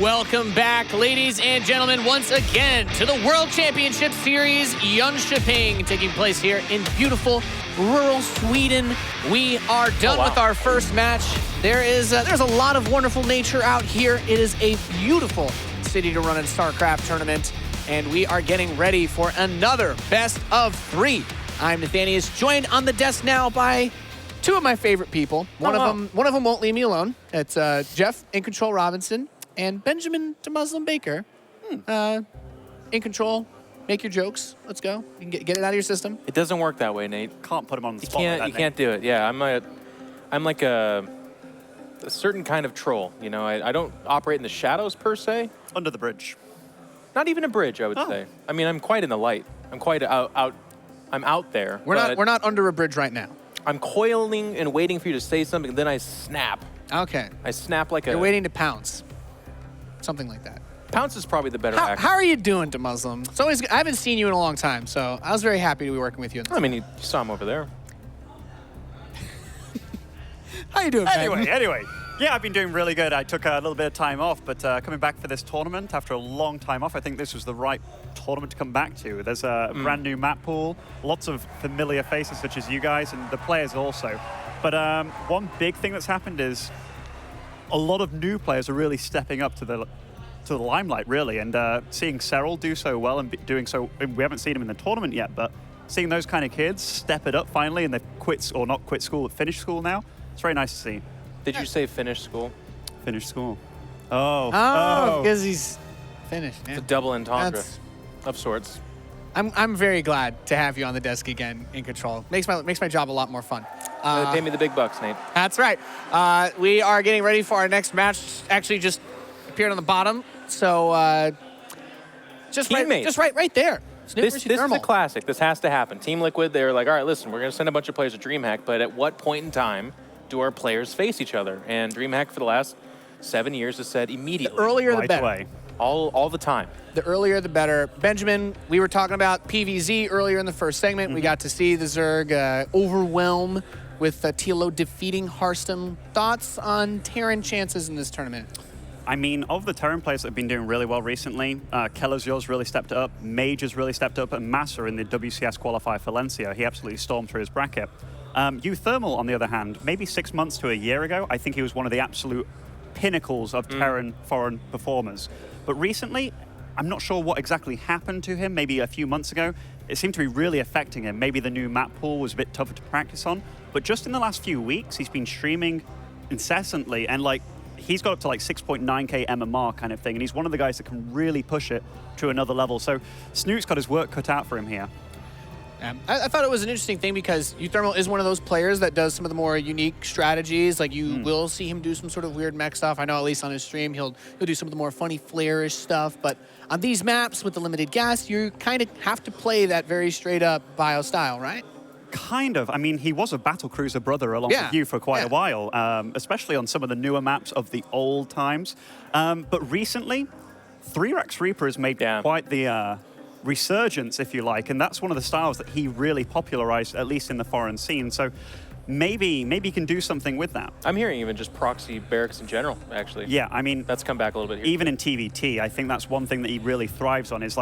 Welcome back, ladies and gentlemen, once again to the World Championship Series Jönköping, taking place here in beautiful rural Sweden. We are done with our first match. There's a lot of wonderful nature out here. It is a beautiful city to run a StarCraft tournament, and we are getting ready for another best of 3. I'm Nathanius, joined on the desk now by two of my favorite people. One of them won't leave me alone. It's Jeff in Control Robinson and Benjamin to Muslim Baker. In Control, make your jokes. Let's go. You can get it out of your system. It doesn't work that way, Nate. Can't put him on the spot. You can't do it. Yeah, I'm like a certain kind of troll. You know, I don't operate in the shadows per se. Under the bridge. Not even a bridge, I would say. I mean, I'm quite in the light. I'm quite out. I'm out there. We're not under a bridge right now. I'm coiling and waiting for you to say something, then I snap. Okay. I snap like You're waiting to pounce. Something like that. Pounce is probably the better act. How are you doing, to Muslim? It's always, I haven't seen you in a long time, so I was very happy to be working with you. I mean, you saw him over there. How you doing, Ben? Anyway. Yeah, I've been doing really good. I took a little bit of time off, but coming back for this tournament after a long time off, I think this was the right tournament to come back to. There's a brand new map pool, lots of familiar faces such as you guys and the players also. But one big thing that's happened is a lot of new players are really stepping up to the limelight, really, and seeing Cyril do so well and doing so. We haven't seen him in the tournament yet, but seeing those kind of kids step it up finally, and they've quit or not quit school, but finished school now. It's very nice to see. Did you say finish school? Finish school. Oh, because he's finished. Yeah. It's a double entendre of sorts. I'm very glad to have you on the desk again in Control. Makes my job a lot more fun. They pay me the big bucks, Nate. That's right. We are getting ready for our next match. Actually, just appeared on the bottom, so just right there. This is a classic. This has to happen. Team Liquid, they're like, all right, listen, we're going to send a bunch of players to DreamHack, but at what point in time do our players face each other? And DreamHack for the last 7 years has said immediately. The earlier the better. Away. All the time. The earlier the better. Benjamin, we were talking about TvZ earlier in the first segment. We got to see the ZERG overwhelm with TLO defeating Hearthstone. Thoughts on TERRAN chances in this tournament? I mean, of the TERRAN players that have been doing really well recently, Keller's really stepped up, Mage has really stepped up, and Massa in the WCS qualifier for Valencia, he absolutely stormed through his bracket. uThermal, on the other hand, maybe 6 months to a year ago, I think he was one of the absolute pinnacles of TERRAN foreign performers. But recently, I'm not sure what exactly happened to him, maybe a few months ago. It seemed to be really affecting him. Maybe the new map pool was a bit tougher to practice on. But just in the last few weeks, he's been streaming incessantly, and he's got up to 6.9k MMR kind of thing, and he's one of the guys that can really push it to another level. So Snute's got his work cut out for him here. I thought it was an interesting thing because uThermal is one of those players that does some of the more unique strategies. Like you will see him do some sort of weird mech stuff. I know at least on his stream he'll do some of the more funny flare-ish stuff. But on these maps with the limited gas, you kind of have to play that very straight up bio style, right? Kind of. I mean, he was a battlecruiser brother along with you for quite a while, especially on some of the newer maps of the old times. But recently, 3-Rex Reaper has made quite the resurgence, if you like, and that's one of the styles that he really popularized, at least in the foreign scene. So maybe he can do something with that. I'm hearing even just proxy barracks in general, actually. Yeah, I mean, that's come back a little bit here. Even in TvT, I think that's one thing that he really thrives on, is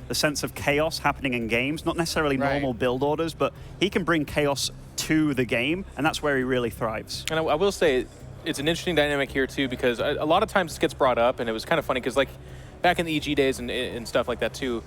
the sense of chaos happening in games, not necessarily normal build orders, but he can bring chaos to the game, and that's where he really thrives. And I will say, it's an interesting dynamic here too, because a lot of times this gets brought up, and it was kind of funny, because back in the EG days and stuff like that too,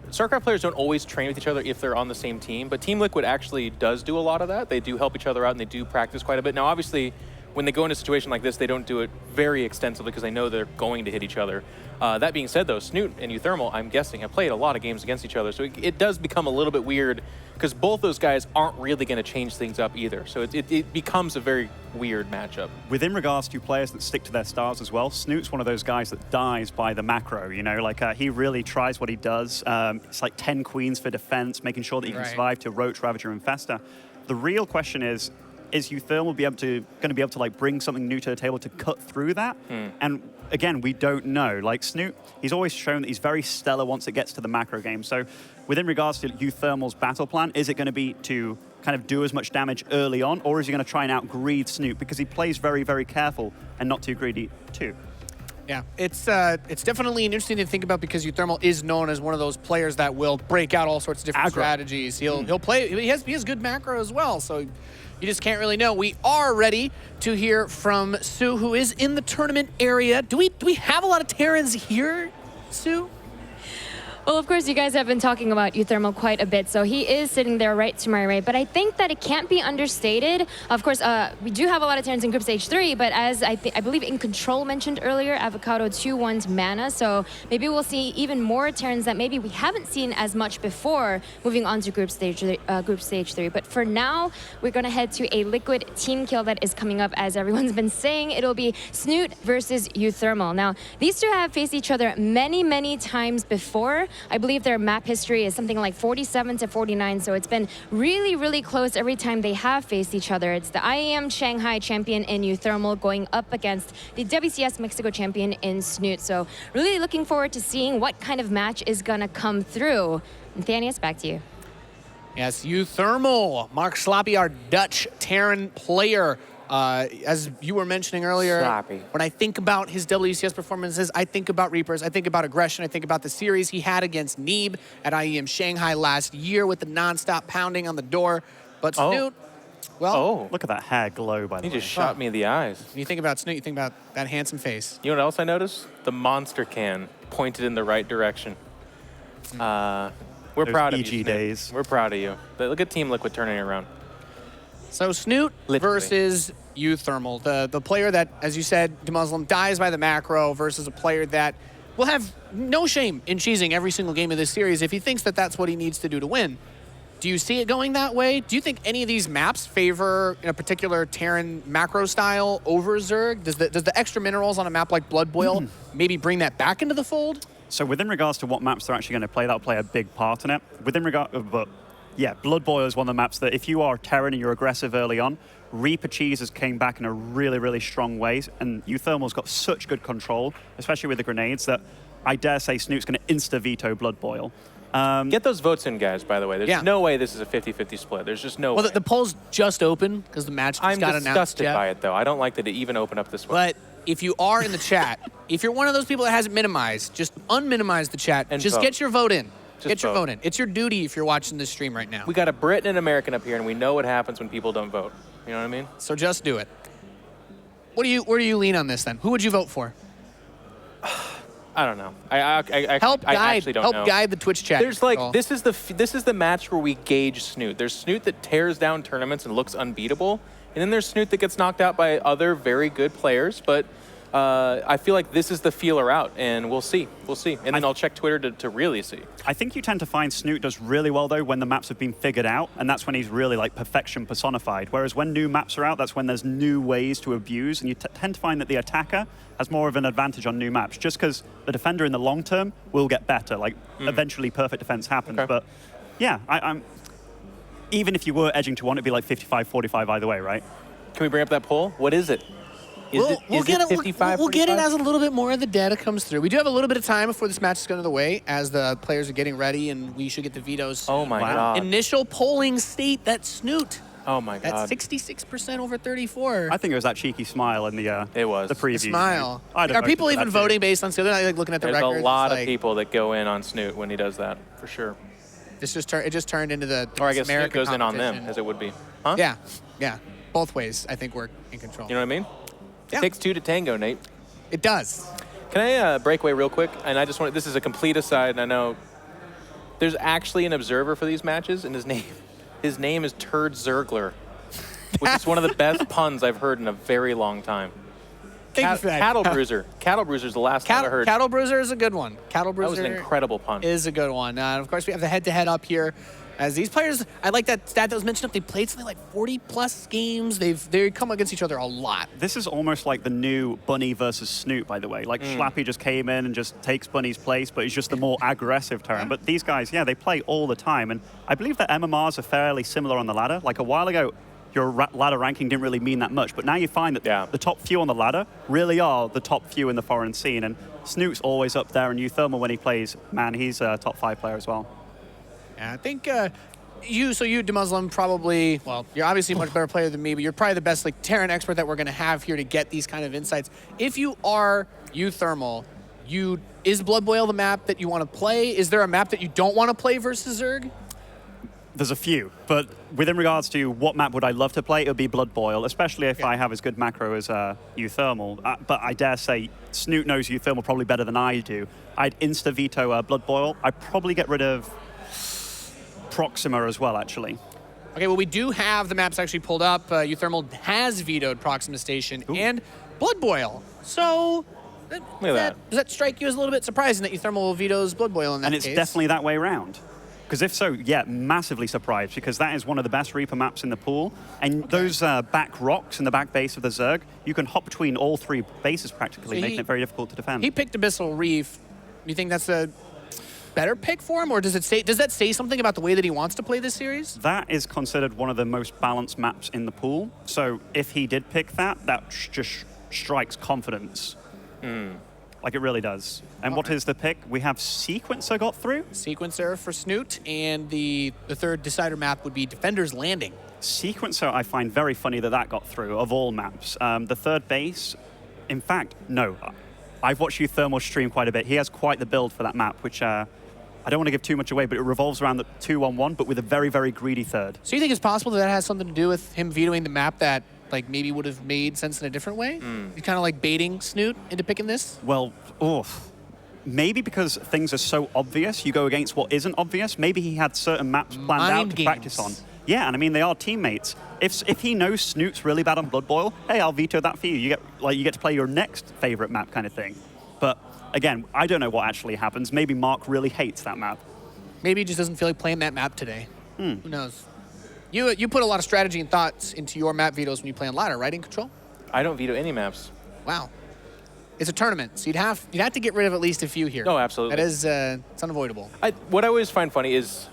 StarCraft players don't always train with each other if they're on the same team, but Team Liquid actually does do a lot of that. They do help each other out, and they do practice quite a bit. Now, obviously, when they go into a situation like this, they don't do it very extensively because they know they're going to hit each other. That being said, though, Snute and uThermal, I'm guessing, have played a lot of games against each other, so it does become a little bit weird because both those guys aren't really going to change things up either. So it becomes a very weird matchup. Within regards to players that stick to their stars as well, Snute's one of those guys that dies by the macro, you know, he really tries what he does. It's 10 queens for defense, making sure that he can survive to Roach, Ravager, and Festa. The real question is uThermal going to be able to bring something new to the table to cut through that? And again, we don't know. Snute, he's always shown that he's very stellar once it gets to the macro game. So within regards to uThermal's battle plan, is it going to be to kind of do as much damage early on, or is he going to try and out-greed Snute? Because he plays very, very careful and not too greedy too. Yeah, it's definitely interesting to think about because uThermal is known as one of those players that will break out all sorts of different strategies. He'll play. He has good macro as well, so you just can't really know. We are ready to hear from Sue, who is in the tournament area. Do we have a lot of Terrans here, Sue? Well, of course, you guys have been talking about uThermal quite a bit, so he is sitting there right to my right. But I think that it can't be understated. Of course, we do have a lot of Terrans in Group Stage 3, but as I believe In Control mentioned earlier, Avocado 2-1's mana, so maybe we'll see even more Terrans that maybe we haven't seen as much before moving on to Group Stage 3. But for now, we're going to head to a Liquid team kill that is coming up, as everyone's been saying. It'll be Snute versus uThermal. Now, these two have faced each other many, many times before. I believe their map history is something like 47-49, so it's been really, really close every time they have faced each other. It's the IAM Shanghai champion in uThermal going up against the WCS Mexico champion in Snute. So really looking forward to seeing what kind of match is going to come through. Nathanius, back to you. Yes, uThermal. Mark Sloppy, our Dutch Terran player. As you were mentioning earlier, Sloppy. When I think about his WCS performances, I think about Reapers, I think about aggression, I think about the series he had against Neeb at IEM Shanghai last year with the non-stop pounding on the door. But Snute, well... Look at that hair glow, by the way. He just shot me in the eyes. When you think about Snute, you think about that handsome face. You know what else I noticed? The monster can pointed in the right direction. We're Those proud of EG you, Snute. days. We're proud of you. Look at Team Liquid turning around. So Snute versus uThermal, the player that, as you said, Muslim dies by the macro versus a player that will have no shame in cheesing every single game of this series if he thinks that that's what he needs to do to win. Do you see it going that way? Do you think any of these maps favor a particular Terran macro style over ZERG? Does the extra minerals on a map like Blood Boil maybe bring that back into the fold? So within regards to what maps they're actually going to play, that'll play a big part in it. But yeah, Blood Boil is one of the maps that if you are Terran and you're aggressive early on, Reaper Cheeses came back in a really, really strong way, and uThermal's got such good control, especially with the grenades, that I dare say Snute's going to insta-veto Blood Boil. Get those votes in, guys, by the way. There's no way this is a 50-50 split. There's just no way. Well, the poll's just open because the match just got announced. I'm disgusted by it, though. I don't like that it even opened up this way. But if you are in the chat, if you're one of those people that hasn't minimized, just unminimize the chat and just get your vote in. Get your vote in. It's your duty if you're watching this stream right now. We got a Brit and an American up here, and we know what happens when people don't vote. You know what I mean? So just do it. Where do you lean on this then? Who would you vote for? I don't know. I actually don't know. Help guide the Twitch chat. There's like this is the match where we gauge Snute. There's Snute that tears down tournaments and looks unbeatable, and then there's Snute that gets knocked out by other very good players. But I feel like this is the feeler out, and we'll see. We'll see. And then I'll check Twitter to really see. I think you tend to find Snute does really well, though, when the maps have been figured out, and that's when he's really, like, perfection personified. Whereas when new maps are out, that's when there's new ways to abuse, and you tend to find that the attacker has more of an advantage on new maps, just because the defender in the long term will get better. Like, eventually perfect defense happens. Okay. But, yeah, I'm even if you were edging to one, it'd be like 55-45 either way, right? Can we bring up that poll? What is it? We'll get it as a little bit more of the data comes through. We do have a little bit of time before this match is going underway as the players are getting ready, and we should get the vetoes. Oh, my God. Initial polling state that Snute. Oh, my God. At 66% over 34. I think it was that cheeky smile in the the preview. The smile. Are people even voting based on Snute? They're like looking at the records. There's a lot of people that go in on Snute when he does that, for sure. It just turned into the or I guess American Snute goes in on them, as it would be. Huh? Yeah. Both ways, I think we're in control. You know what I mean? Yeah. It takes two to tango, Nate. It does. Can I break away real quick? And I just want this is a complete aside, and I know there's actually an observer for these matches, and his name is Turd Zergler, which is one of the best puns I've heard in a very long time. Thank you for that. Cattle Bruiser. Cattle Bruiser is the last time I heard. Cattle Bruiser is a good one. Cattle Bruiser. That was an incredible pun. Is a good one. And of course, we have the head-to-head up here. As these players, I like that stat that was mentioned up. They played something like 40+ games. They come against each other a lot. This is almost like the new Bunny versus Snute, by the way. Like Schlappy just came in and just takes Bunny's place, but he's just the more aggressive Terran. But these guys, yeah, they play all the time. And I believe that MMRs are fairly similar on the ladder. Like a while ago, your ladder ranking didn't really mean that much. But now you find that the top few on the ladder really are the top few in the foreign scene. And Snute's always up there. And uThermal, when he plays, man, he's a top 5 player as well. Yeah, I think you, DeMuslim, probably, well, you're obviously a much better player than me, but you're probably the best like TERRAN expert that we're going to have here to get these kind of insights. If you are uThermal, is Blood Boil the map that you want to play? Is there a map that you don't want to play versus ZERG? There's a few, but within regards to what map would I love to play, it would be Blood Boil, especially if I have as good macro as uThermal. But I dare say Snute knows uThermal probably better than I do. I'd insta-veto Blood Boil. I'd probably get rid of Proxima as well, actually. Okay, well, we do have the maps actually pulled up. uThermal has vetoed Proxima Station and Blood Boil. So, does that strike you as a little bit surprising that uThermal vetoes Blood Boil in that case? And it's definitely that way around. Because if so, yeah, massively surprised, because that is one of the best Reaper maps in the pool. And those back rocks in the back base of the ZERG, you can hop between all 3 bases practically, making it very difficult to defend. He picked Abyssal Reef. Do you think that's a better pick for him, or does that say something about the way that he wants to play this series? That is considered one of the most balanced maps in the pool. So if he did pick that, just strikes confidence. Like it really does. And what is the pick? We have Sequencer got through. Sequencer for Snute, and the third decider map would be Defender's Landing. Sequencer I find very funny that got through, of all maps. The third base, in fact, no. I've watched uThermal stream quite a bit. He has quite the build for that map, which I don't want to give too much away, but it revolves around the 2-1-1, but with a very, very greedy third. So you think it's possible that has something to do with him vetoing the map that like maybe would have made sense in a different way? He's kind of like baiting Snute into picking this? Well, maybe because things are so obvious, you go against what isn't obvious. Maybe he had certain maps planned out to practice on. Yeah, and I mean, they are teammates. If he knows Snute's really bad on Blood Boil, hey, I'll veto that for you. You get to play your next favorite map kind of thing. But again, I don't know what actually happens. Maybe Mark really hates that map. Maybe he just doesn't feel like playing that map today. Who knows? You put a lot of strategy and thoughts into your map vetoes when you play on ladder, right, in Control? I don't veto any maps. Wow. It's a tournament, so you'd have to get rid of at least a few here. Oh, absolutely. That is, it's unavoidable. What I always find funny is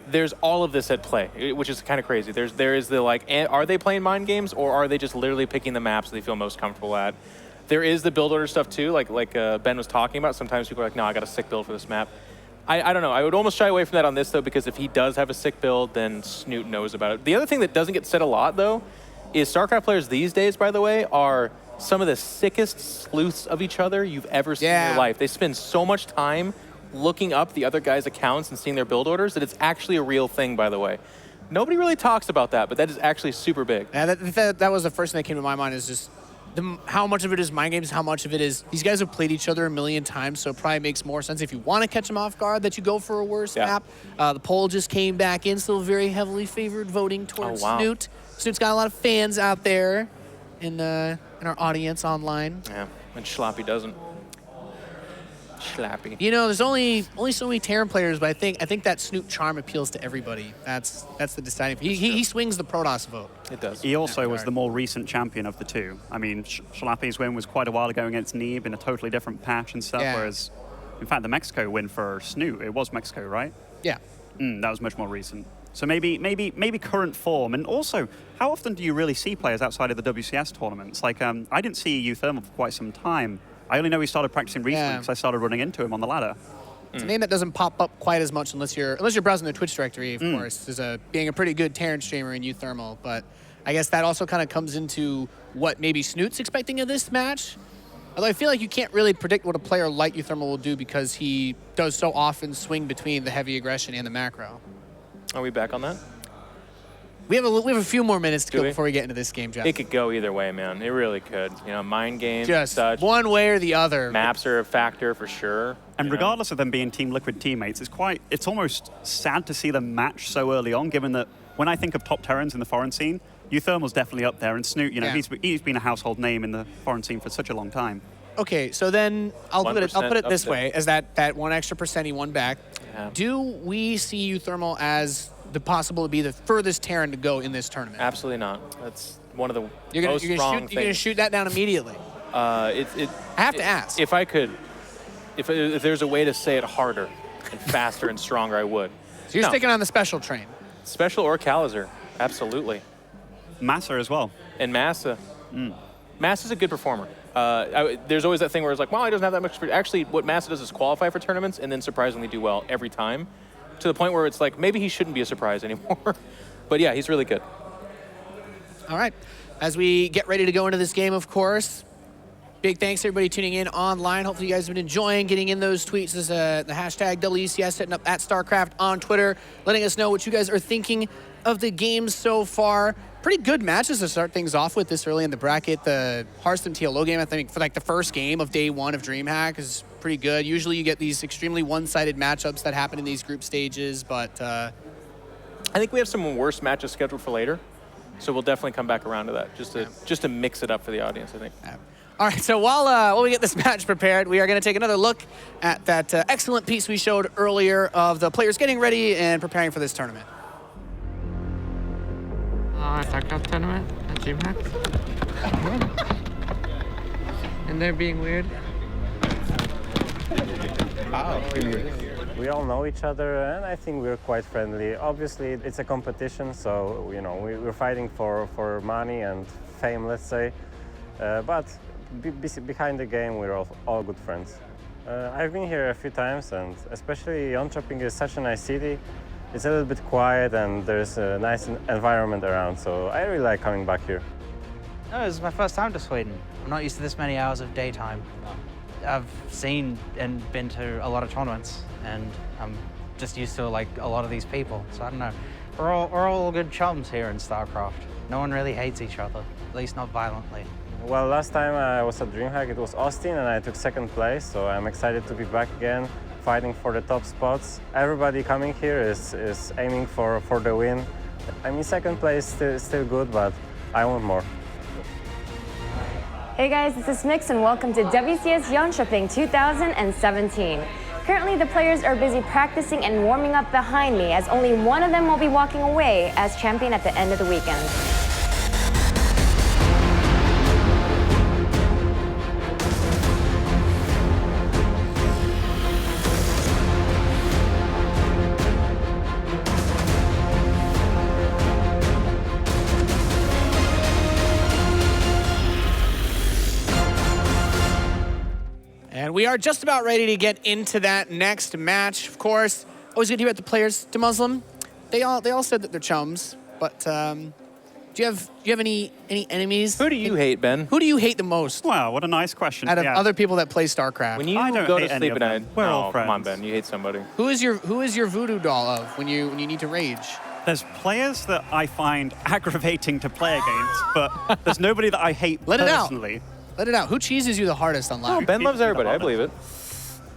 there's all of this at play, which is kind of crazy. There is the like, are they playing mind games, or are they just literally picking the maps they feel most comfortable at? There is the build order stuff too, like Ben was talking about. Sometimes people are like, no, I got a sick build for this map. I don't know. I would almost shy away from that on this, though, because if he does have a sick build, then Snute knows about it. The other thing that doesn't get said a lot, though, is StarCraft players these days, by the way, are some of the sickest sleuths of each other you've ever seen in your life. They spend so much time looking up the other guys' accounts and seeing their build orders that it's actually a real thing, by the way. Nobody really talks about that, but that is actually super big. Yeah, that was the first thing that came to my mind, is just how much of it is mind games, how much of it is these guys have played each other a million times, so it probably makes more sense if you want to catch them off guard that you go for a worse map. The poll just came back in, still very heavily favored voting towards Snute. Snute's got a lot of fans out there in our audience online. Yeah, and Schlappy doesn't. Schlappy. You know, there's only so many TERRAN players, but I think that Snute charm appeals to everybody. That's the deciding. He swings the Protoss vote. It does. He also was the more recent champion of the two. I mean, Schlappy's win was quite a while ago against Neeb in a totally different patch and stuff. Whereas, in fact, the Mexico win for Snute, it was Mexico, right? Yeah. That was much more recent. So maybe current form. And also, how often do you really see players outside of the WCS tournaments? Like, I didn't see uThermal for quite some time. I only know he started practicing recently because I started running into him on the ladder. It's a name that doesn't pop up quite as much unless you're browsing the Twitch directory, of course, as being a pretty good TERRAN streamer in uThermal. But I guess that also kind of comes into what maybe Snute's expecting of this match. Although I feel like you can't really predict what a player like uThermal will do because he does so often swing between the heavy aggression and the macro. Are we back on that? We have a few more minutes to go before we get into this game, Jeff. It could go either way, man. It really could. You know, mind games, just such. One way or the other. Maps are a factor for sure. And regardless of them being Team Liquid teammates, it's almost sad to see them match so early on, given that when I think of top Terrans in the foreign scene, uThermal's definitely up there, and Snute, you know, he's been a household name in the foreign scene for such a long time. Okay, so then I'll put it this way, as that one extra percent he won back. Yeah. Do we see uThermal as the possible to be the furthest TERRAN to go in this tournament? Absolutely not. That's one of the most strong things. You're going to shoot that down immediately. I have to ask. If I could, if there's a way to say it harder and faster and stronger, I would. So you're sticking on the special train? Special or Kalizer, absolutely. Massa as well. And Massa. Massa's a good performer. There's always that thing where it's like, well, he doesn't have that much experience. Actually, what Massa does is qualify for tournaments and then surprisingly do well every time. to the point where it's like, maybe he shouldn't be a surprise anymore. But yeah, he's really good. All right. As we get ready to go into this game, of course, big thanks to everybody tuning in online. Hopefully you guys have been enjoying getting in those tweets. As the hashtag WCS setting up at StarCraft on Twitter, letting us know what you guys are thinking of the games so far. Pretty good matches to start things off with this early in the bracket. The Hearthstone TLO game, I think, for like the first game of day one of DreamHack is pretty good. Usually you get these extremely one-sided matchups that happen in these group stages, but I think we have some worse matches scheduled for later. So we'll definitely come back around to that, just to mix it up for the audience, I think. Yeah. All right, so while we get this match prepared, we are going to take another look at that excellent piece we showed earlier of the players getting ready and preparing for this tournament. StarCraft tournament at DreamHack. And they're being weird. We all know each other, and I think we're quite friendly. Obviously, it's a competition, so you know we're fighting for money and fame, let's say. But behind the game, we're all good friends. I've been here a few times, and especially Jönköping is such a nice city. It's a little bit quiet, and there's a nice environment around, so I really like coming back here. No, this is my first time to Sweden. I'm not used to this many hours of daytime. I've seen and been to a lot of tournaments, and I'm just used to like a lot of these people. So I don't know. We're all good chums here in StarCraft. No one really hates each other, at least not violently. Well, last time I was at DreamHack, it was Austin, and I took second place, so I'm excited to be back again, fighting for the top spots. Everybody coming here is aiming for the win. I mean, second place is still good, but I want more. Hey guys, this is Mix and welcome to WCS Jönköping 2017. Currently, the players are busy practicing and warming up behind me, as only one of them will be walking away as champion at the end of the weekend. And we are just about ready to get into that next match. Of course, always good to hear about the players. To Muslim, they all said that they're chums. But do you have any enemies? Who do you hate, Ben? Who do you hate the most? Wow, what a nice question. Out of other people that play StarCraft. When you I don't go to hate any sleep of at them. night, We're all come on, friends. Ben, you hate somebody. Who is your voodoo doll of when you need to rage? There's players that I find aggravating to play against, but there's nobody that I hate Let it out. personally. Let it out. Who cheeses you the hardest on live? Oh, Ben loves the everybody. I hardest. believe it.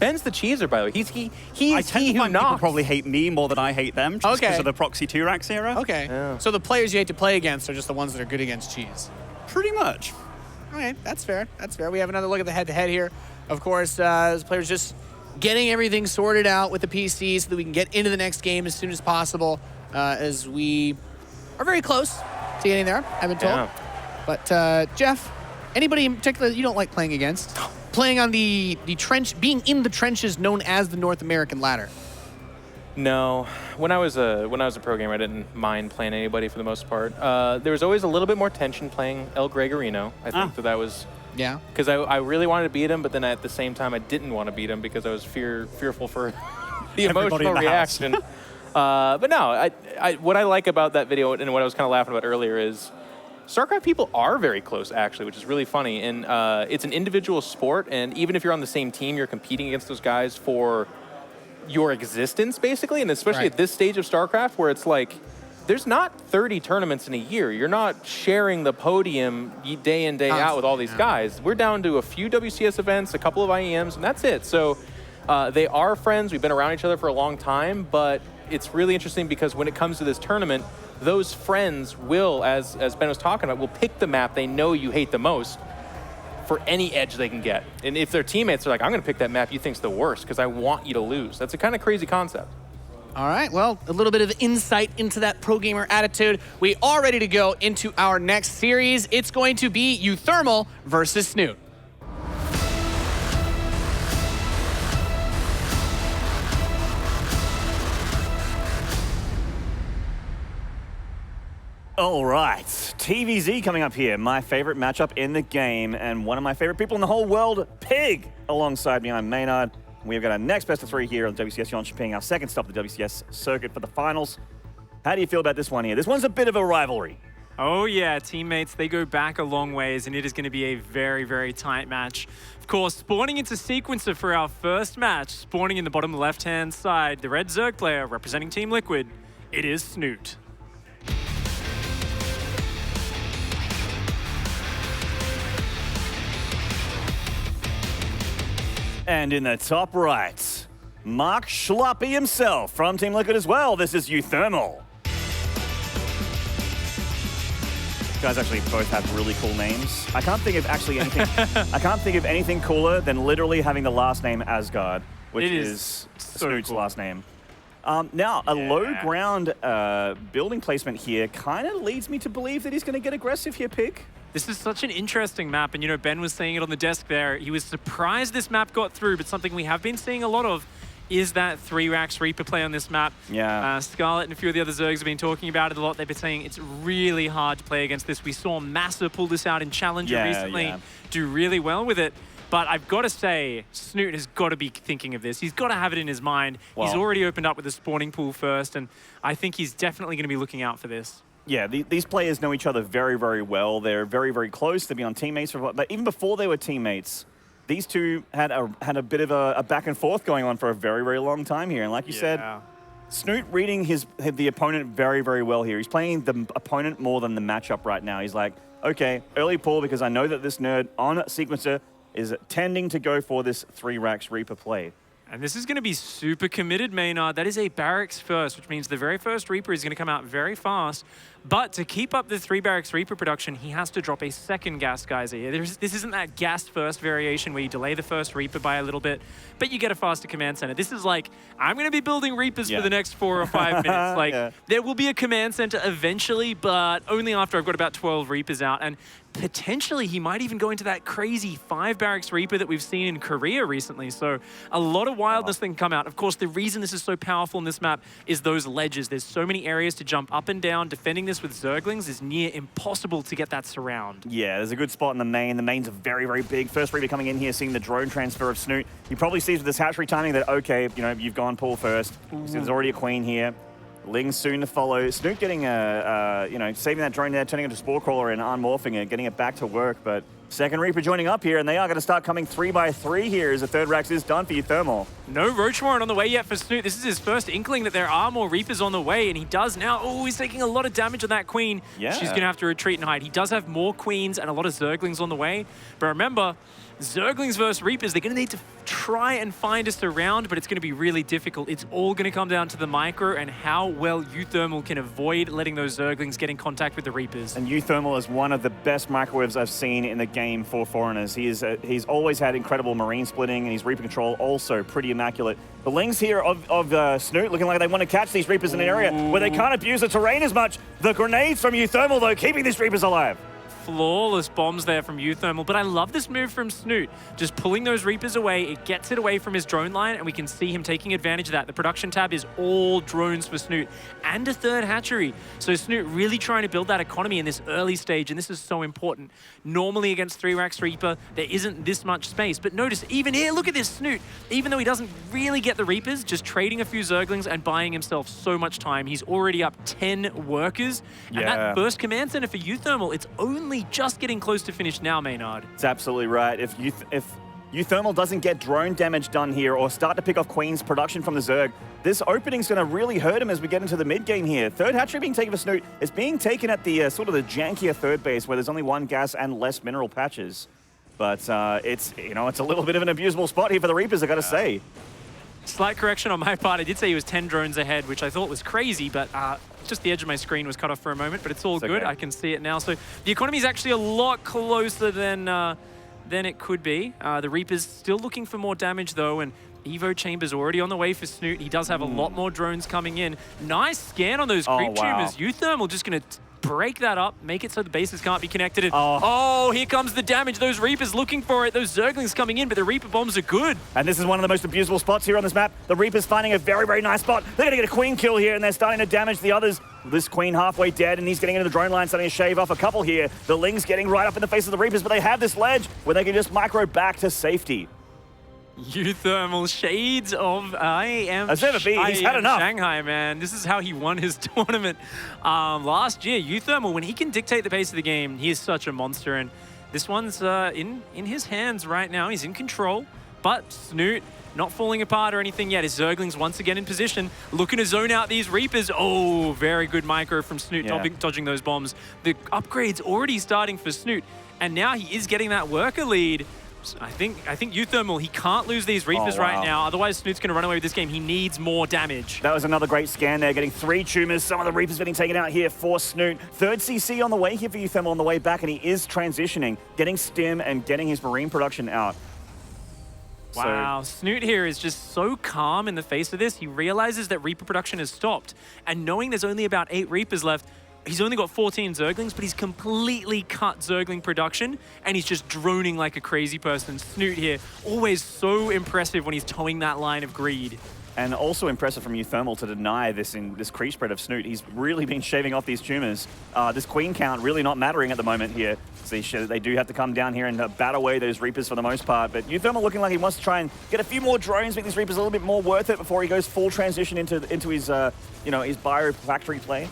Ben's the cheeser, by the way. He's I he tend to who find people knocks. probably hate me more than I hate them, just Okay. because of the Proxy 2-Rax era. Okay. Yeah. So the players you hate to play against are just the ones that are good against cheese. Pretty much. Okay, that's fair. That's fair. We have another look at the head-to-head here. Of course, this players just getting everything sorted out with the PC so that we can get into the next game as soon as possible, as we are very close to getting there, I've been told. Yeah. But Jeff, anybody in particular that you don't like playing against? Playing on the trench, being in the trenches known as the North American ladder. No, when I was a pro gamer, I didn't mind playing anybody for the most part. There was always a little bit more tension playing El Gregorino. I think that was Yeah. because I really wanted to beat him, but then at the same time I didn't want to beat him because I was fearful for the Everybody emotional in the house. reaction. But no, what I like about that video and what I was kind of laughing about earlier is StarCraft people are very close, actually, which is really funny. And it's an individual sport, and even if you're on the same team, you're competing against those guys for your existence, basically. And especially Right. at this stage of StarCraft, where it's like, there's not 30 tournaments in a year. You're not sharing the podium day in, day out with all these guys. We're down to a few WCS events, a couple of IEMs, and that's it. So they are friends. We've been around each other for a long time, but it's really interesting because when it comes to this tournament, those friends will, as Ben was talking about, will pick the map they know you hate the most for any edge they can get. And if their teammates are like, I'm going to pick that map you think's the worst because I want you to lose. That's a kind of crazy concept. All right, well, a little bit of insight into that pro gamer attitude. We are ready to go into our next series. It's going to be uThermal versus Snute. All right, TvZ coming up here. My favorite matchup in the game, and one of my favorite people in the whole world, Pig, alongside me. I'm Maynard. We've got our next best of 3 here on WCS Jönköping, our second stop at the WCS Circuit for the finals. How do you feel about this one here? This one's a bit of a rivalry. Oh yeah, teammates, they go back a long ways, and it is going to be a very, very tight match. Of course, spawning into sequencer for our first match, spawning in the bottom left-hand side, the red ZERG player representing Team Liquid, it is Snute. And in the top right, Mark Schloppy himself from Team Liquid as well. This is uThermal. Guys actually both have really cool names. I can't think of actually anything. I can't think of anything cooler than literally having the last name Asgard, which is Snoot's last name. Now, a low ground building placement here kind of leads me to believe that he's going to get aggressive here, Pick. This is such an interesting map, and you know, Ben was saying it on the desk there. He was surprised this map got through, but something we have been seeing a lot of is that 3-Rax Reaper play on this map. Yeah. SCARLETT and a few of the other ZERGs have been talking about it a lot. They've been saying it's really hard to play against this. We saw Massa pull this out in Challenger recently, do really well with it. But I've got to say, Snute has got to be thinking of this. He's got to have it in his mind. Well, he's already opened up with the spawning pool first, and I think he's definitely going to be looking out for this. Yeah, these players know each other very, very well. They're very, very close. They've been on teammates for, but even before they were teammates, these two had a bit of a back and forth going on for a very, very long time here. And like you said, Snute reading the opponent very, very well here. He's playing the opponent more than the matchup right now. He's like, okay, early pull because I know that this nerd on sequencer is tending to go for this 3-Rax Reaper play. And this is going to be super committed, Maynard. That is a barracks first, which means the very first Reaper is going to come out very fast. But to keep up the 3 barracks Reaper production, he has to drop a second gas geyser here. This isn't that gas first variation where you delay the first Reaper by a little bit, but you get a faster command center. This is like, I'm going to be building Reapers for the next 4 or 5 minutes. Like, there will be a command center eventually, but only after I've got about 12 Reapers out. And potentially, he might even go into that crazy 5 barracks Reaper that we've seen in Korea recently. So a lot of wildness that can come out. Of course, the reason this is so powerful in this map is those ledges. There's so many areas to jump up and down. Defending this with Zerglings is near impossible to get that surround. Yeah, there's a good spot in the main. The main's very, very big. First Reaper coming in here, seeing the drone transfer of Snute. He probably sees with this hatchery timing that, okay, you know, you've gone pull first. So there's already a queen here. Lings soon to follow. Snute getting you know, saving that drone there, turning it into Spore Crawler and unmorphing it, getting it back to work. But second Reaper joining up here, and they are going to start coming 3 by 3 here as the third Rax is done for uThermal. No Roach Warren on the way yet for Snute. This is his first inkling that there are more Reapers on the way, and he does now. Oh, he's taking a lot of damage on that queen. Yeah. She's going to have to retreat and hide. He does have more queens and a lot of Zerglings on the way. But remember, Zerglings versus Reapers, they're going to need to try and find a surround, but it's going to be really difficult. It's all going to come down to the micro and how well uThermal can avoid letting those Zerglings get in contact with the Reapers. And uThermal is one of the best microwaves I've seen in the game for foreigners. He's always had incredible marine splitting, and his Reaper control also pretty immaculate. The Lings here of Snute looking like they want to catch these Reapers in an area where they can't abuse the terrain as much. The grenades from uThermal, though, keeping these Reapers alive. Flawless bombs there from uThermal, but I love this move from Snute. Just pulling those Reapers away, it gets it away from his drone line, and we can see him taking advantage of that. The production tab is all drones for Snute, and a third hatchery. So Snute really trying to build that economy in this early stage, and this is so important. Normally against 3-Rax Reaper, there isn't this much space, but notice, even here, look at this Snute. Even though he doesn't really get the Reapers, just trading a few Zerglings and buying himself so much time. He's already up 10 workers, and that first command center for uThermal, it's only just getting close to finish now, Maynard. It's absolutely right. If uThermal doesn't get drone damage done here or start to pick off Queen's production from the Zerg, this opening's going to really hurt him as we get into the mid game here. Third hatchery being taken for Snute. It's being taken at the sort of the jankier third base where there's only 1 gas and less mineral patches. But it's, you know, it's a little bit of an abusable spot here for the Reapers, I got to say. Slight correction on my part. I did say he was 10 drones ahead, which I thought was crazy, but just the edge of my screen was cut off for a moment, but it's all good. Okay. I can see it now. So the economy is actually a lot closer than it could be. The Reaper's still looking for more damage, though, and Evo Chamber's already on the way for Snute. He does have a lot more drones coming in. Nice scan on those creep tumors. uThermal just going to break that up, make it so the bases can't be connected. Oh, here comes the damage. Those Reapers looking for it. Those Zerglings coming in, but the Reaper bombs are good. And this is one of the most abusable spots here on this map. The Reaper's finding a very, very nice spot. They're going to get a queen kill here, and they're starting to damage the others. This queen halfway dead, and he's getting into the drone line, starting to shave off a couple here. The Lings getting right up in the face of the Reapers, but they have this ledge where they can just micro back to safety. uThermal shades of As ever be, he's had enough. Shanghai, man. This is how he won his tournament last year. uThermal, when he can dictate the pace of the game, he is such a monster. And this one's in his hands right now. He's in control. But Snute not falling apart or anything yet. His Zerglings once again in position, looking to zone out these Reapers. Oh, very good micro from Snute, dodging those bombs. The upgrade's already starting for Snute, and now he is getting that worker lead. So I think uThermal, he can't lose these Reapers right now. Otherwise, Snute's going to run away with this game. He needs more damage. That was another great scan there, getting 3 tumors. Some of the Reapers getting taken out here for Snute. 3rd CC on the way here for uThermal on the way back, and he is transitioning, getting stim and getting his Marine production out. Wow, Snute here is just so calm in the face of this. He realizes that Reaper production has stopped. And knowing there's only about 8 Reapers left, he's only got 14 Zerglings, but he's completely cut Zergling production, and he's just droning like a crazy person. Snute here, always so impressive when he's towing that line of greed. And also impressive from uThermal to deny this creep spread of Snute. He's really been shaving off these tumors. This queen count really not mattering at the moment here. So they do have to come down here and bat away those Reapers for the most part. But uThermal looking like he wants to try and get a few more drones, make these Reapers a little bit more worth it before he goes full transition into his his bio-factory play.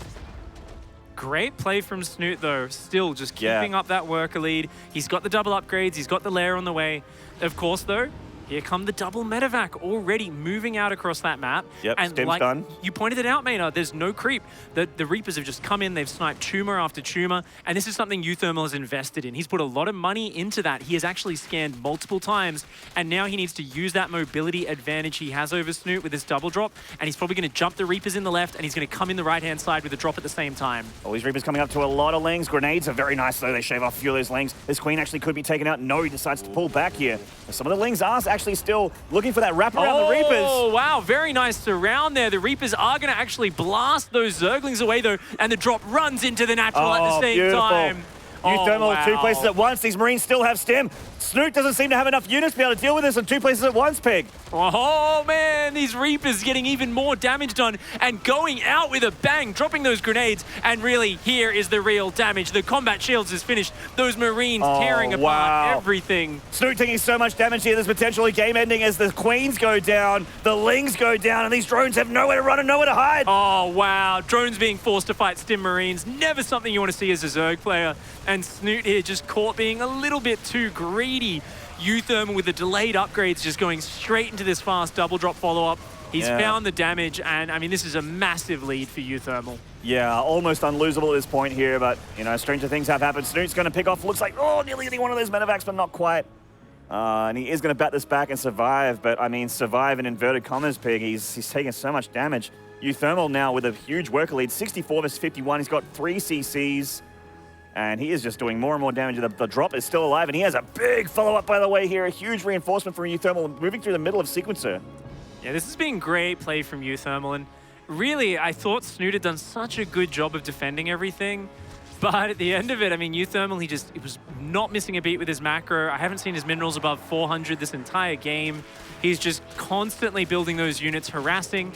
Great play from Snute, though. Still just keeping up that worker lead. He's got the double upgrades. He's got the lair on the way. Of course, though, here come the double medevac already moving out across that map. Yep, and Stim's like done. You pointed it out, Maynard, there's no creep. The Reapers have just come in, they've sniped tumor after tumor, and this is something uThermal has invested in. He's put a lot of money into that. He has actually scanned multiple times, and now he needs to use that mobility advantage he has over Snute with his double drop, and he's probably going to jump the Reapers in the left, and he's going to come in the right-hand side with a drop at the same time. All these Reapers coming up to a lot of lings. Grenades are very nice, though. They shave off a few of those lings. This queen actually could be taken out. No, he decides to pull back here. Some of the lings are actually still looking for that wrap around the Reapers. Oh, wow. Very nice surround there. The Reapers are going to actually blast those Zerglings away, though, and the drop runs into the natural at the same time. uThermal, 2 places at once. These Marines still have stim. Snute doesn't seem to have enough units to be able to deal with this in 2 places at once, Pig. Oh, man, these Reapers getting even more damage done and going out with a bang, dropping those grenades. And really, here is the real damage. The combat shields is finished. Those Marines tearing apart everything. Snute taking so much damage here. There's potentially game ending as the Queens go down, the Lings go down, and these drones have nowhere to run and nowhere to hide. Oh, wow. Drones being forced to fight Stim Marines. Never something you want to see as a Zerg player. And Snute here just caught being a little bit too greedy. uThermal with the delayed upgrades just going straight into this fast double drop follow-up. He's found the damage, and I mean, this is a massive lead for uThermal. Yeah, almost unlosable at this point here, but, you know, stranger things have happened. Snute's going to pick off, looks like, nearly getting one of those medevacs, but not quite. And he is going to bat this back and survive, but, I mean, survive in inverted commas, Pig. He's taking so much damage. uThermal now with a huge worker lead, 64 versus 51. He's got 3 CCs. And he is just doing more and more damage. The drop is still alive, and he has a big follow-up, by the way, here. A huge reinforcement from uThermal, moving through the middle of sequencer. Yeah, this has been great play from uThermal, and really, I thought Snute had done such a good job of defending everything. But at the end of it, I mean, uThermal, he was not missing a beat with his macro. I haven't seen his minerals above 400 this entire game. He's just constantly building those units, harassing.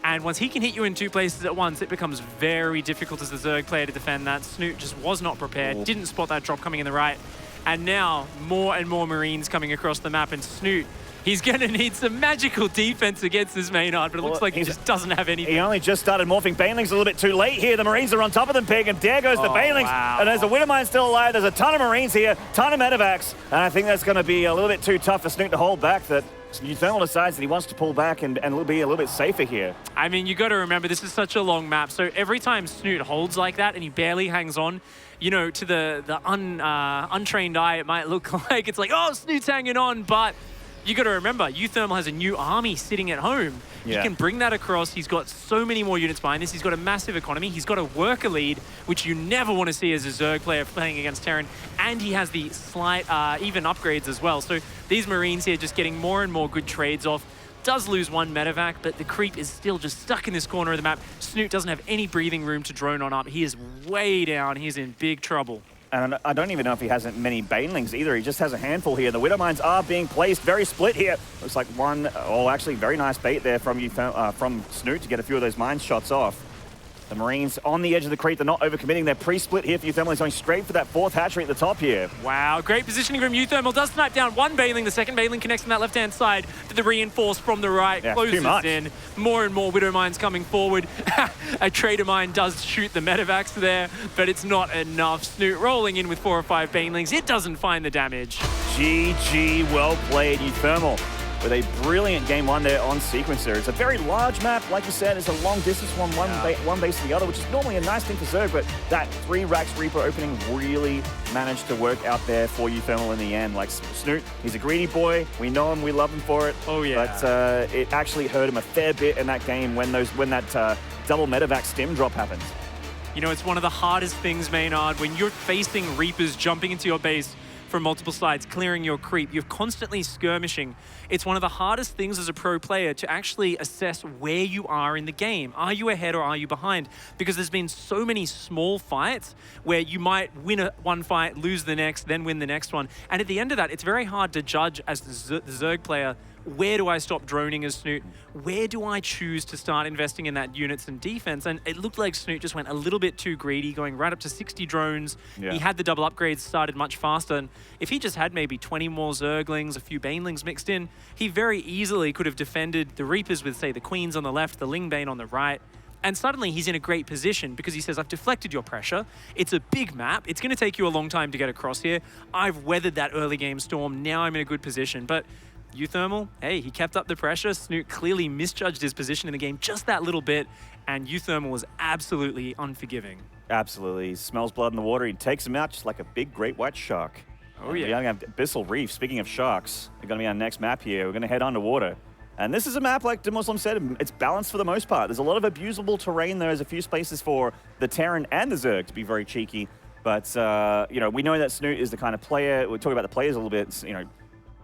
And once he can hit you in 2 places at once, it becomes very difficult as the Zerg player to defend that. Snute just was not prepared, didn't spot that drop coming in the right. And now, more and more Marines coming across the map, and Snute, he's going to need some magical defense against this Maynard, but it looks like he just doesn't have anything. He only just started morphing Banelings a little bit too late here. The Marines are on top of them, Pig, and there goes the Banelings. Wow. And there's a Widowmine still alive. There's a ton of Marines here, ton of medevacs, and I think that's going to be a little bit too tough for Snute to hold back. That uThermal decides that he wants to pull back and be a little bit safer here. I mean, you got to remember, this is such a long map, so every time Snute holds like that and he barely hangs on, you know, to the untrained eye, it might look like it's like, oh, Snute's hanging on, but you got to remember, uThermal has a new army sitting at home. He can bring that across. He's got so many more units behind this. He's got a massive economy. He's got a worker lead, which you never want to see as a Zerg player playing against TERRAN. And he has the slight, even upgrades as well. So these Marines here just getting more and more good trades off. Does lose 1 medevac, but the creep is still just stuck in this corner of the map. Snute doesn't have any breathing room to drone on up. He is way down. He's in big trouble. And I don't even know if he hasn't many Banelings either. He just has a handful here. The Widowmines are being placed very split here. Looks like one, actually very nice bait there from Snute to get a few of those mine shots off. The Marines on the edge of the creep. They're not overcommitting. They're pre-split here for uThermal. He's going straight for that 4th hatchery at the top here. Wow, great positioning from uThermal. Does snipe down one Baneling. The second Baneling connects on that left-hand side, but the reinforce from the right closes in. More and more Widow Mines coming forward. A Trader Mine does shoot the Medivacs there, but it's not enough. Snute rolling in with 4 or 5 Banelings. It doesn't find the damage. GG, well played, uThermal, with a brilliant game 1 there on Sequencer. It's a very large map, like you said. It's a long distance from one base to the other, which is normally a nice thing for ZERG, but that 3 Racks Reaper opening really managed to work out there for uThermal in the end. Like Snute, he's a greedy boy. We know him, we love him for it. Oh yeah. But it actually hurt him a fair bit in that game when that double Medivac stim drop happens. You know, it's one of the hardest things, Maynard, when you're facing Reapers jumping into your base from multiple sides, clearing your creep. You're constantly skirmishing. It's one of the hardest things as a pro player to actually assess where you are in the game. Are you ahead or are you behind? Because there's been so many small fights where you might win one fight, lose the next, then win the next one. And at the end of that, it's very hard to judge as the ZERG player, where do I stop droning as Snute? Where do I choose to start investing in that units and defense? And it looked like Snute just went a little bit too greedy, going right up to 60 drones. Yeah. He had the double upgrades started much faster. And if he just had maybe 20 more Zerglings, a few Banelings mixed in, he very easily could have defended the Reapers with, say, the Queens on the left, the Lingbane on the right. And suddenly he's in a great position because he says, I've deflected your pressure. It's a big map. It's going to take you a long time to get across here. I've weathered that early game storm. Now I'm in a good position. But uThermal, hey, he kept up the pressure. Snute clearly misjudged his position in the game just that little bit, and uThermal was absolutely unforgiving. Absolutely. He smells blood in the water. He takes him out just like a big great white shark. Oh, yeah. We're going to have Abyssal Reef. Speaking of sharks, they're going to be our next map here. We're going to head underwater. And this is a map, like Muslim said, it's balanced for the most part. There's a lot of abusable terrain. There's a few spaces for the TERRAN and the ZERG to be very cheeky. But, you know, we know that Snute is the kind of player. We'll talk about the players a little bit. You know,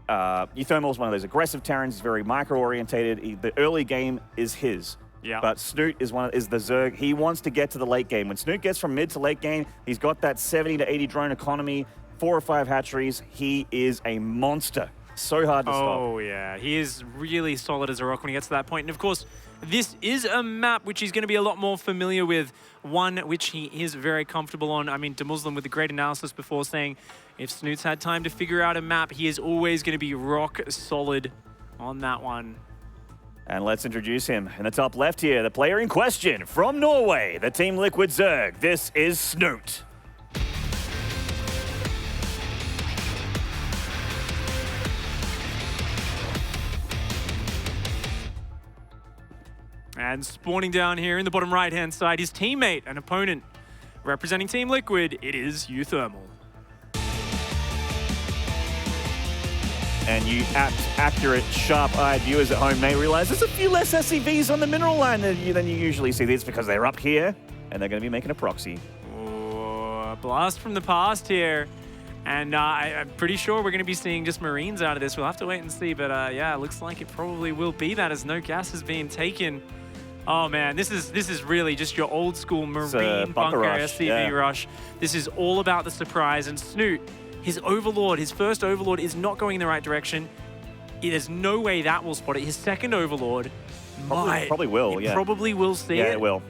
uThermal is one of those aggressive Terrans. He's very micro-orientated. The early game is his. Yeah. But Snute is the ZERG. He wants to get to the late game. When Snute gets from mid to late game, he's got that 70 to 80 drone economy, 4 or 5 hatcheries. He is a monster. So hard to stop. Oh, yeah. He is really solid as a rock when he gets to that point. And, of course, this is a map which he's going to be a lot more familiar with, one which he is very comfortable on. I mean, Muslim with a great analysis before saying if Snute's had time to figure out a map, he is always going to be rock solid on that one. And let's introduce him. In the top left here, the player in question from Norway, the Team Liquid ZERG. This is Snute. And spawning down here in the bottom right-hand side, his teammate and opponent. Representing Team Liquid, it is uThermal. And you accurate, sharp-eyed viewers at home may realize there's a few less SCVs on the mineral line than you usually see. This because they're up here, and they're going to be making a proxy. Oh, a blast from the past here. And I'm pretty sure we're going to be seeing just Marines out of this. We'll have to wait and see, but yeah, it looks like it probably will be that as no gas has been taken. Oh man, this is really just your old school Marine bunker SCV rush. This is all about the surprise, and Snute, his Overlord, his first Overlord is not going in the right direction. There's no way that will spot it. His second Overlord probably will, yeah. Probably will see it. Yeah, it will.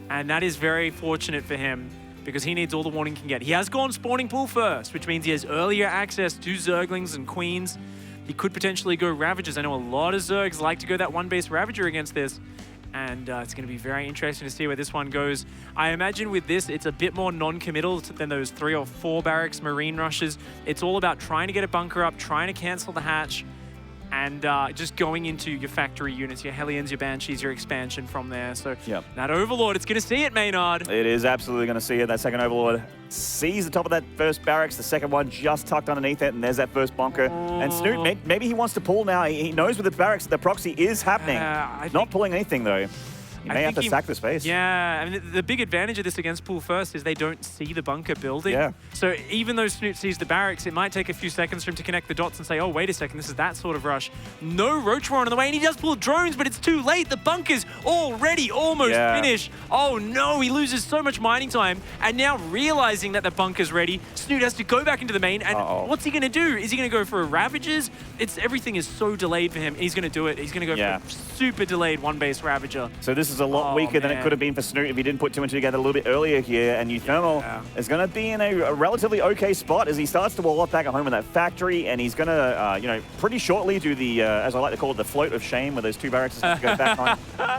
And that is very fortunate for him because he needs all the warning he can get. He has gone spawning pool first, which means he has earlier access to Zerglings and Queens. He could potentially go Ravagers. I know a lot of Zergs like to go that one-base Ravager against this. And it's going to be very interesting to see where this one goes. I imagine with this, it's a bit more non-committal than those 3 or 4 barracks Marine rushes. It's all about trying to get a bunker up, trying to cancel the hatch, and just going into your factory units, your Hellions, your Banshees, your expansion from there. So that Overlord, it's going to see it, Maynard. It is absolutely going to see it. That second Overlord sees the top of that first barracks, the second one just tucked underneath it, and there's that first bunker. And Snute, maybe he wants to pull now. He knows with the barracks the proxy is happening. Not pulling anything, though. You may have to sack the space. Yeah, I mean, the big advantage of this against pool first is they don't see the bunker building. Yeah. So even though Snute sees the barracks, it might take a few seconds for him to connect the dots and say, oh, wait a second, this is that sort of rush. No Roach Warren on the way, and he does pull drones, but it's too late. The bunker's already almost finished. Oh, no, he loses so much mining time. And now realizing that the bunker's ready, Snute has to go back into the main, and what's he going to do? Is he going to go for Ravagers? Everything is so delayed for him. He's going to do it. He's going to go for a super delayed one-base Ravager. So this is is a lot weaker than it could have been for Snute if he didn't put two and two together a little bit earlier here. And uThermal is going to be in a relatively okay spot as he starts to wall off back at home in that factory. And he's going to, you know, pretty shortly do the, as I like to call it, the float of shame, where those two barracks have to go back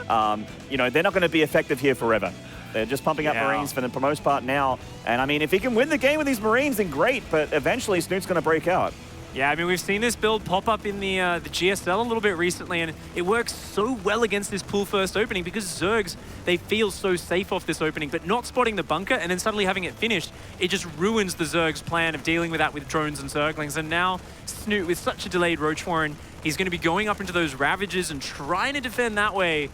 on. You know, they're not going to be effective here forever. They're just pumping up Marines for the most part now. And I mean, if he can win the game with these Marines, then great. But eventually, Snute's going to break out. Yeah, I mean, we've seen this build pop up in the GSL a little bit recently, and it works so well against this pull first opening because Zergs, they feel so safe off this opening, but not spotting the bunker and then suddenly having it finished, it just ruins the Zergs' plan of dealing with that with drones and Zerglings. And now Snute, with such a delayed Roach Warren, he's going to be going up into those Ravages and trying to defend that way.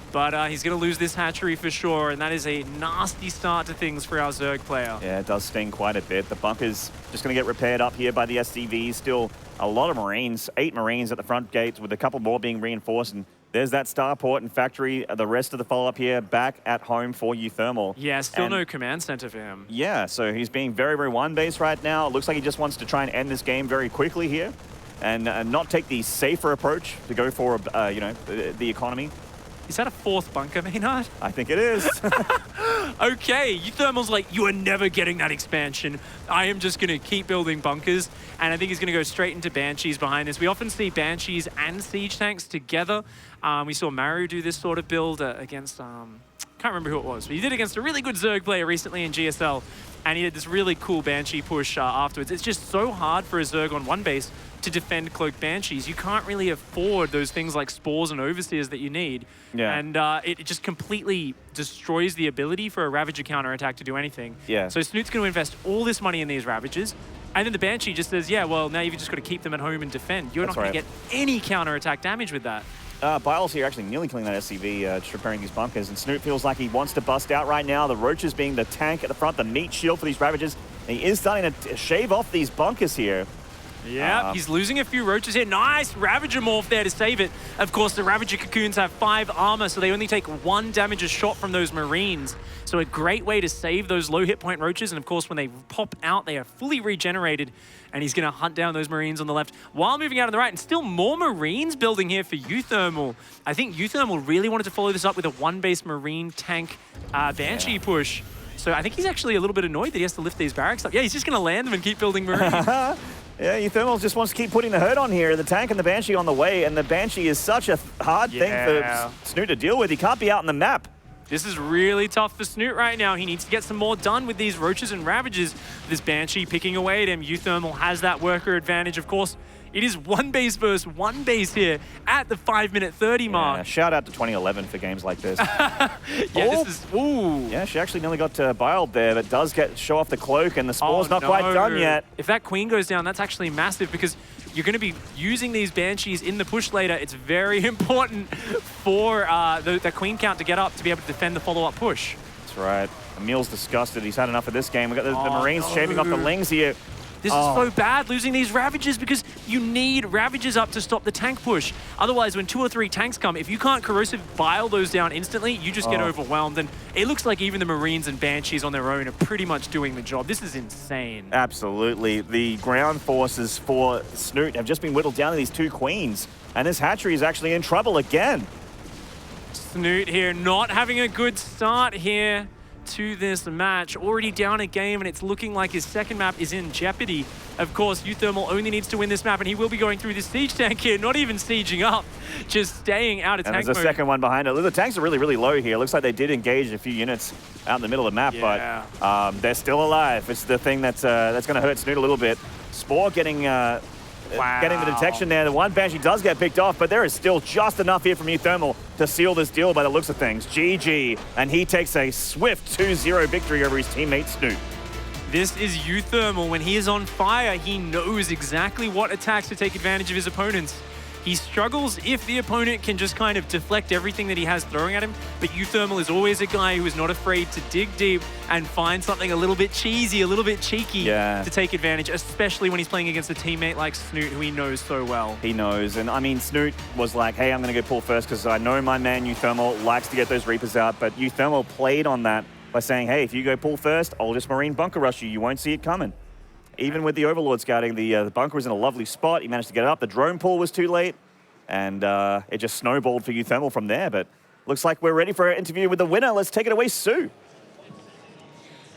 But he's going to lose this hatchery for sure, and that is a nasty start to things for our Zerg player. Yeah, it does sting quite a bit. The bunker's just going to get repaired up here by the SCVs. Still a lot of Marines, 8 Marines at the front gates with a couple more being reinforced. And there's that starport and factory. The rest of the follow-up here back at home for uThermal. Yeah, still no command center for him. Yeah, so he's being very, very one-base right now. It looks like he just wants to try and end this game very quickly here and not take the safer approach to go for, you know, the economy. Is that a 4th bunker, Maynard? I think it is. Okay, uThermal's like, you are never getting that expansion. I am just going to keep building bunkers. And I think he's going to go straight into Banshees behind this. We often see Banshees and Siege Tanks together. We saw Maru do this sort of build against, can't remember who it was, but he did against a really good Zerg player recently in GSL. And he did this really cool Banshee push afterwards. It's just so hard for a Zerg on one base to defend cloaked Banshees. You can't really afford those things like Spores and Overseers that you need. Yeah. And it just completely destroys the ability for a Ravager counterattack to do anything. Yeah. So Snute's going to invest all this money in these Ravagers. And then the Banshee just says, yeah, well, now you've just got to keep them at home and defend. You're not going to get any counterattack damage with that. Biles here actually nearly killing that SCV, just repairing these bunkers. And Snute feels like he wants to bust out right now. The Roaches being the tank at the front, the meat shield for these Ravagers. And he is starting to shave off these bunkers here. Yeah, he's losing a few Roaches here. Nice Ravager morph there to save it. Of course, the Ravager Cocoons have 5 armor, so they only take 1 damage a shot from those Marines. So a great way to save those low hit point Roaches. And of course, when they pop out, they are fully regenerated. And he's going to hunt down those Marines on the left while moving out on the right. And still more Marines building here for uThermal. I think uThermal really wanted to follow this up with a 1-base Marine tank Banshee push. So I think he's actually a little bit annoyed that he has to lift these barracks up. Yeah, he's just going to land them and keep building Marines. Yeah, uThermal just wants to keep putting the hurt on here. The tank and the Banshee on the way, and the Banshee is such a hard thing for Snute to deal with. He can't be out on the map. This is really tough for Snute right now. He needs to get some more done with these Roaches and Ravages. This Banshee picking away at him. uThermal has that worker advantage, of course. It is 1 base versus 1 base here at the 5:30 mark. Yeah, shout out to 2011 for games like this. This is, ooh. Yeah, she actually nearly got Biled there, but does show off the cloak, and the Spore's not quite done yet. If that Queen goes down, that's actually massive because you're going to be using these Banshees in the push later. It's very important for the Queen count to get up to be able to defend the follow-up push. That's right. Emil's disgusted. He's had enough of this game. We've got the Marines shaving off the Lings here. This is so bad, losing these Ravagers, because you need Ravagers up to stop the tank push. Otherwise, when 2 or 3 tanks come, if you can't corrosive bile those down instantly, you just get overwhelmed. And it looks like even the Marines and Banshees on their own are pretty much doing the job. This is insane. Absolutely. The ground forces for Snute have just been whittled down to these 2 Queens. And this hatchery is actually in trouble again. Snute here not having a good start here to this match. Already down a game, and it's looking like his second map is in jeopardy. Of course, uThermal only needs to win this map, and he will be going through the siege tank here, not even sieging up, just staying out of tank mode. And there's a second one behind it. The tanks are really, really low here. Looks like they did engage a few units out in the middle of the map, but they're still alive. It's the thing that's going to hurt Snute a little bit. Spore getting the detection there. The 1 Banshee does get picked off, but there is still just enough here from uThermal to seal this deal by the looks of things. GG, and he takes a swift 2-0 victory over his teammate Snute. This is uThermal. When he is on fire, he knows exactly what attacks to take advantage of his opponents. He struggles if the opponent can just kind of deflect everything that he has throwing at him, but uThermal is always a guy who is not afraid to dig deep and find something a little bit cheesy, a little bit cheeky to take advantage, especially when he's playing against a teammate like Snute, who he knows so well. He knows, and I mean, Snute was like, hey, I'm going to go pull first because I know my man uThermal likes to get those Reapers out, but uThermal played on that by saying, hey, if you go pull first, I'll just Marine bunker rush you. You won't see it coming. Even with the Overlord scouting, the bunker was in a lovely spot. He managed to get it up. The drone pull was too late, and it just snowballed for uThermal from there. But looks like we're ready for our interview with the winner. Let's take it away, Sue.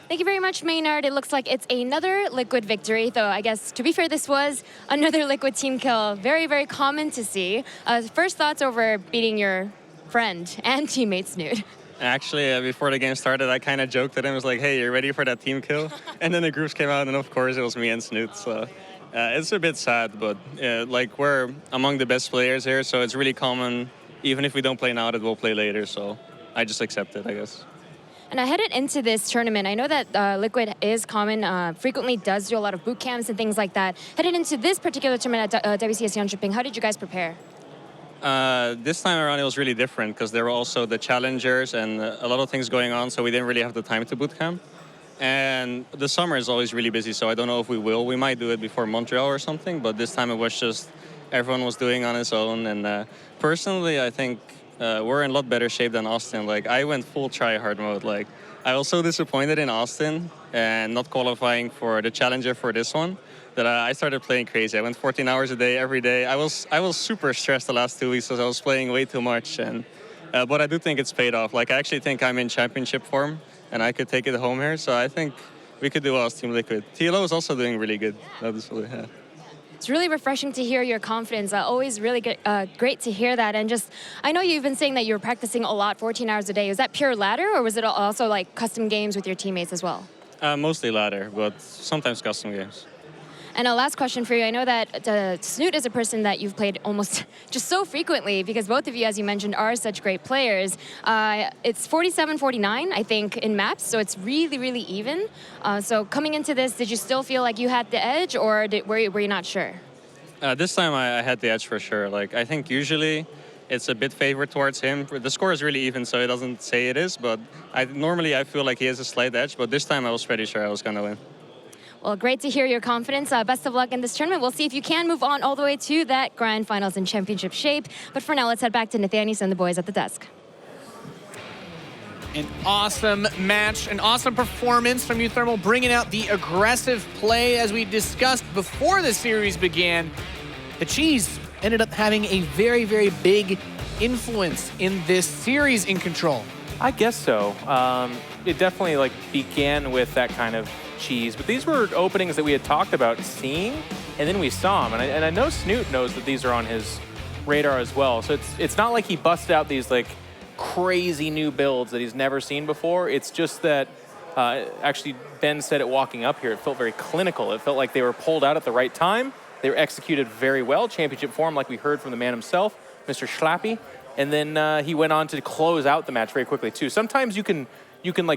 Thank you very much, Maynard. It looks like it's another Liquid victory, though I guess, to be fair, this was another Liquid team kill. Very, very common to see. First thoughts over beating your friend and teammate Snute. Actually, before the game started, I kind of joked at him. I was like, hey, you're ready for that team kill? And then the groups came out, and of course, it was me and Snute. So it's a bit sad, but like we're among the best players here, so it's really common. Even if we don't play now, that we'll play later. So I just accept it, I guess. And headed into this tournament, I know that Liquid is common, frequently does do a lot of boot camps and things like that. Headed into this particular tournament at WCS Jönköping, how did you guys prepare? This time around, it was really different because there were also the challengers and a lot of things going on, so we didn't really have the time to boot camp. And the summer is always really busy, so I don't know if we will. We might do it before Montreal or something, but this time it was just everyone was doing on his own. And personally, I think we're in a lot better shape than Austin. Like, I went full try-hard mode. Like, I was so disappointed in Austin and not qualifying for the challenger for this one that I started playing crazy. I went 14 hours a day, every day. I was super stressed the last 2 weeks because I was playing way too much. And but I do think it's paid off. Like, I actually think I'm in championship form and I could take it home here. So I think we could do well as Team Liquid. TLO is also doing really good. Yeah. It's really refreshing to hear your confidence. Always really great to hear that. And just, I know you've been saying that you were practicing a lot, 14 hours a day. Was that pure ladder, or was it also like custom games with your teammates as well? Mostly ladder, but sometimes custom games. And a last question for you. I know that Snute is a person that you've played almost just so frequently because both of you, as you mentioned, are such great players. It's 47-49, I think, in maps, so it's really, really even. So coming into this, did you still feel like you had the edge, or were you not sure? This time I had the edge for sure. Like, I think usually it's a bit favored towards him. The score is really even, so it doesn't say it is, but normally I feel like he has a slight edge, but this time I was pretty sure I was going to win. Well, great to hear your confidence. Best of luck in this tournament. We'll see if you can move on all the way to that grand finals in championship shape. But for now, let's head back to Nathaniel and the boys at the desk. An awesome match, an awesome performance from uThermal, bringing out the aggressive play. As we discussed before the series began, the Cheese ended up having a very, very big influence in this series in Control. I guess so. It definitely began with that kind of Cheese, but these were openings that we had talked about seeing, and then we saw them. And I know Snute knows that these are on his radar as well. So it's not like he busted out these crazy new builds that he's never seen before. It's just that actually Ben said it walking up here, it felt very clinical. It felt like they were pulled out at the right time. They were executed very well, championship form, like we heard from the man himself, Mr. Schlappy. And then he went on to close out the match very quickly too. Sometimes you can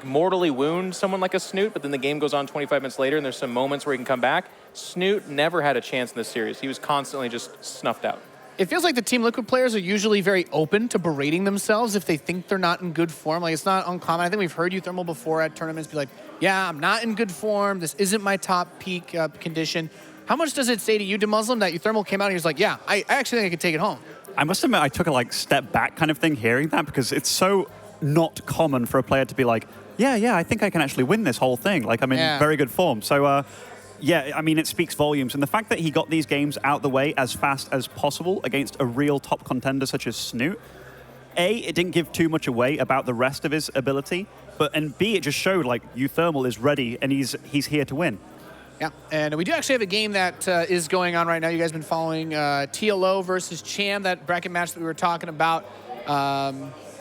mortally wound someone like a Snute, but then the game goes on 25 minutes later and there's some moments where he can come back. Snute never had a chance in this series. He was constantly just snuffed out. It feels like the Team Liquid players are usually very open to berating themselves if they think they're not in good form. Like, it's not uncommon. I think we've heard uThermal before at tournaments be like, yeah, I'm not in good form. This isn't my top peak condition. How much does it say to you, DeMuslim, that uThermal came out and he was like, yeah, I actually think I could take it home? I must admit, I took a step back kind of thing hearing that, because it's so not common for a player to be like, yeah, I think I can actually win this whole thing. Like, I'm in very good form. So, yeah, I mean, it speaks volumes. And the fact that he got these games out the way as fast as possible against a real top contender such as Snute, A, it didn't give too much away about the rest of his ability, and B, it just showed, uThermal is ready and he's here to win. Yeah, and we do actually have a game that is going on right now. You guys have been following TLO versus Cham, that bracket match that we were talking about.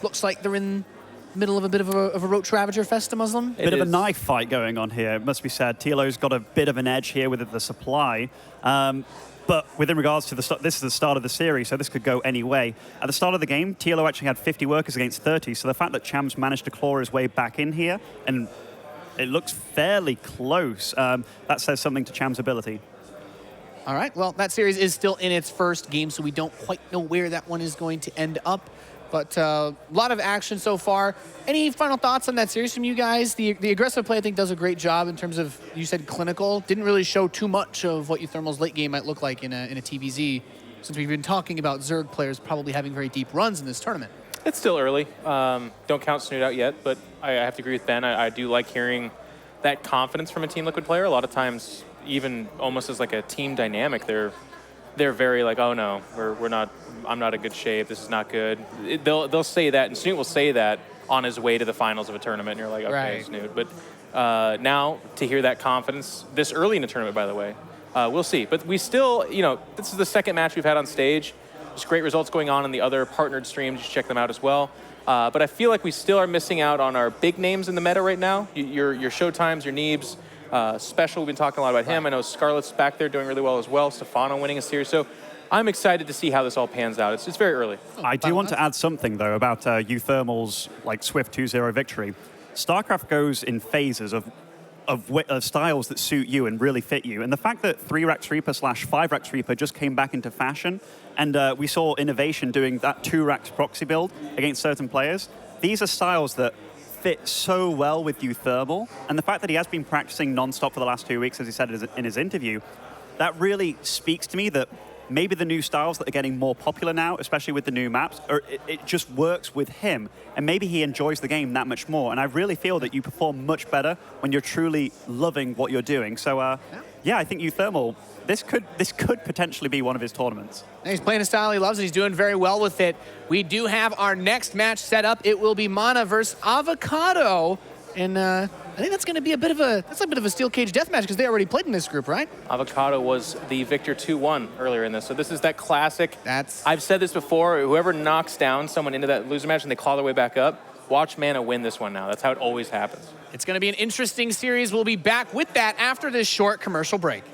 Looks like they're in the middle of a bit of a Roach Ravager fest, DeMuslim. Bit of a knife fight going on here, it must be said. TLO's got a bit of an edge here with the supply. But within regards to this is the start of the series, so this could go any way. At the start of the game, TLO actually had 50 workers against 30, so the fact that Cham's managed to claw his way back in here, and it looks fairly close, that says something to Cham's ability. All right, well, that series is still in its first game, so we don't quite know where that one is going to end up. But a lot of action so far. Any final thoughts on that series from you guys? The aggressive play, I think, does a great job in terms of, you said clinical. Didn't really show too much of what uThermal's late game might look like in a TvZ, since we've been talking about ZERG players probably having very deep runs in this tournament. It's still early. Don't count Snute out yet, but I have to agree with Ben. I do like hearing that confidence from a Team Liquid player. A lot of times, even almost as a team dynamic, they're they're very like, oh no, we're not. I'm not in good shape. This is not good. They'll say that, and Snute will say that on his way to the finals of a tournament. And you're like, okay, Snute. But now to hear that confidence this early in the tournament, by the way, we'll see. But we still, this is the second match we've had on stage. There's great results going on in the other partnered streams. You should check them out as well. But I feel like we still are missing out on our big names in the meta right now. Your Showtimes, your Neebs, Special, we've been talking a lot about him. I know SCARLETT's back there doing really well as well. Stefano winning a series. So I'm excited to see how this all pans out. It's very early. I do want to add something, though, about uThermal's swift 2-0 victory. StarCraft goes in phases of styles that suit you and really fit you. And the fact that 3-Rex Reaper / 5-Rex Reaper just came back into fashion, and we saw Innovation doing that 2-Rex proxy build against certain players, these are styles that fit so well with uThermal. And the fact that he has been practicing non-stop for the last 2 weeks, as he said in his interview, that really speaks to me that maybe the new styles that are getting more popular now, especially with the new maps, it just works with him. And maybe he enjoys the game that much more. And I really feel that you perform much better when you're truly loving what you're doing. So, yeah, I think uThermal, this could potentially be one of his tournaments. He's playing a style he loves, and he's doing very well with it. We do have our next match set up. It will be Mana versus Avocado. And I think that's going to be a bit of a steel cage death match because they already played in this group, right? Avocado was the victor 2-1 earlier in this. So this is that classic. I've said this before. Whoever knocks down someone into that loser match and they claw their way back up, watch Mana win this one now. That's how it always happens. It's going to be an interesting series. We'll be back with that after this short commercial break.